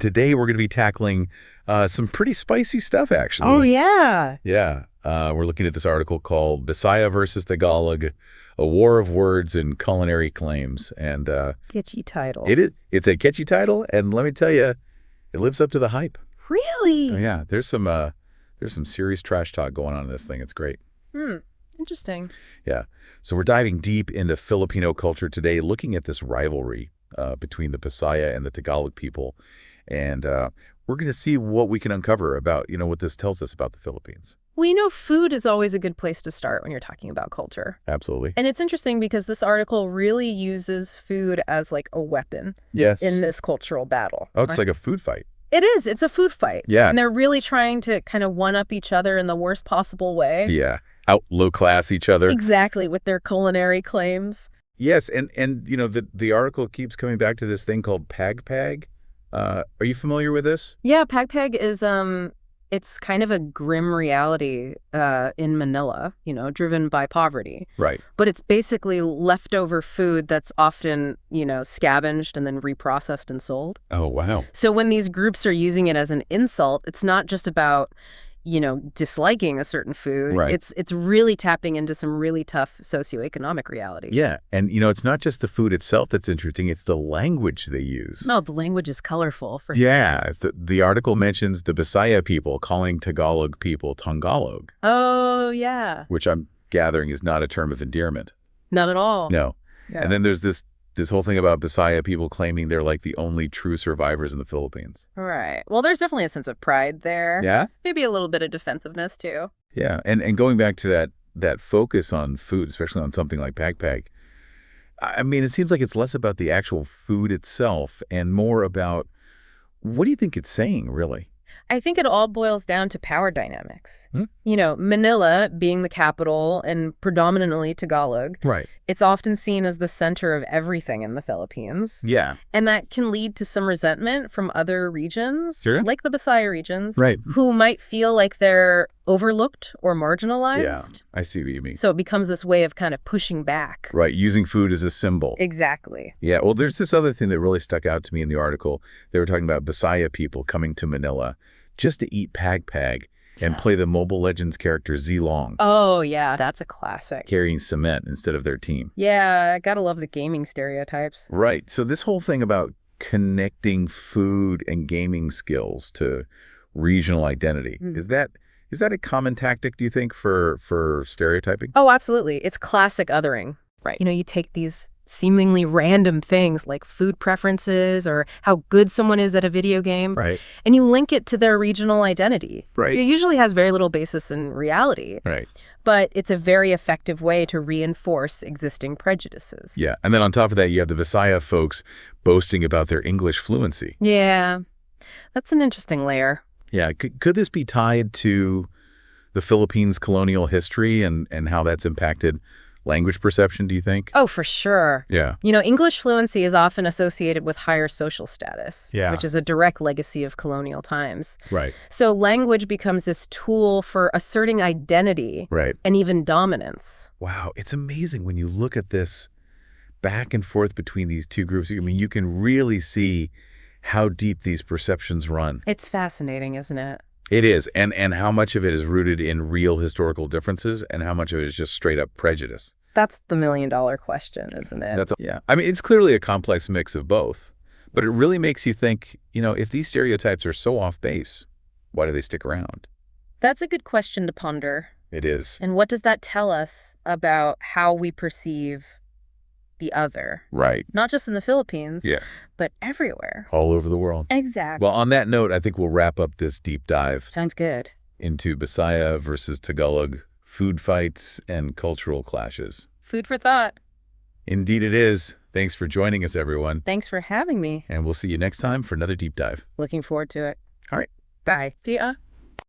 Today we're going to be tackling some pretty spicy stuff, actually. Oh, yeah. Yeah. We're looking at this article called Bisaya versus Tagalog, a war of words and culinary claims. And Catchy title. it's a catchy title, and let me tell you, it lives up to the hype. Really? Oh, yeah. There's some serious trash talk going on in this thing. It's great. Interesting. Yeah. So we're diving deep into Filipino culture today, looking at this rivalry between the Bisaya and the Tagalog people. And we're going to see what we can uncover about, what this tells us about the Philippines. Well, food is always a good place to start when you're talking about culture. Absolutely. And it's interesting because this article really uses food as like a weapon in this cultural battle. Oh, it's like a food fight. It is. It's a food fight. Yeah. And they're really trying to kind of one-up each other in the worst possible way. Yeah. Out low-class each other. Exactly, with their culinary claims. Yes, and the article keeps coming back to this thing called pag-pag. Are you familiar with this? Yeah, pag-pag is it's kind of a grim reality in Manila, driven by poverty. Right. But it's basically leftover food that's often, scavenged and then reprocessed and sold. Oh, wow. So when these groups are using it as an insult, it's not just about disliking a certain food. Right. It's really tapping into some really tough socioeconomic realities. Yeah, and it's not just the food itself that's interesting, it's the language they use. No, the language is colorful for sure. Yeah, the article mentions the Bisaya people calling Tagalog people Tagalog. Oh, yeah. Which I'm gathering is not a term of endearment. Not at all. No. Yeah. And then there's this whole thing about Bisaya people claiming they're like the only true survivors in the Philippines. Right. Well, there's definitely a sense of pride there. Yeah? Maybe a little bit of defensiveness, too. Yeah, and going back to that focus on food, especially on something like pag-pag, I mean, it seems like it's less about the actual food itself and more about, what do you think it's saying, really? I think it all boils down to power dynamics. Manila being the capital and predominantly Tagalog. Right. It's often seen as the center of everything in the Philippines. Yeah. And that can lead to some resentment from other regions, Sure. like the Bisaya regions, Right. who might feel like they're overlooked or marginalized. Yeah, I see what you mean. So it becomes this way of kind of pushing back. Right, using food as a symbol. Exactly. Yeah, well, there's this other thing that really stuck out to me in the article. They were talking about Bisaya people coming to Manila just to eat pag-pag and play the Mobile Legends character Zilong, Oh, yeah, that's a classic. carrying cement instead of their team. Yeah, gotta love the gaming stereotypes. Right, so this whole thing about connecting food and gaming skills to regional identity, is that a common tactic, do you think, for stereotyping? Oh, absolutely. It's classic othering. Right. You take these seemingly random things like food preferences or how good someone is at a video game, Right. and you link it to their regional identity. Right. It usually has very little basis in reality, Right. but it's a very effective way to reinforce existing prejudices. Yeah, and then on top of that, you have the Bisaya folks boasting about their English fluency. Yeah, that's an interesting layer. Yeah, could this be tied to the Philippines' colonial history and how that's impacted language perception, do you think? Oh, for sure. Yeah. English fluency is often associated with higher social status, Yeah. which is a direct legacy of colonial times. Right. So language becomes this tool for asserting identity Right. and even dominance. Wow, it's amazing when you look at this back and forth between these two groups. I mean, you can really see how deep these perceptions run. It's fascinating, isn't it? It is, and how much of it is rooted in real historical differences and how much of it is just straight up prejudice. That's the million-dollar question, isn't it? Yeah. I mean, it's clearly a complex mix of both, but it really makes you think, if these stereotypes are so off base, why do they stick around? That's a good question to ponder. It is. And what does that tell us about how we perceive the other? Right. Not just in the Philippines, Yeah. but everywhere. All over the world. Exactly. Well, on that note, I think we'll wrap up this deep dive Sounds good. into Bisaya versus Tagalog, food fights, and cultural clashes. Food for thought. Indeed it is. Thanks for joining us, everyone. Thanks for having me. And we'll see you next time for another deep dive. Looking forward to it. All right. Bye. See ya.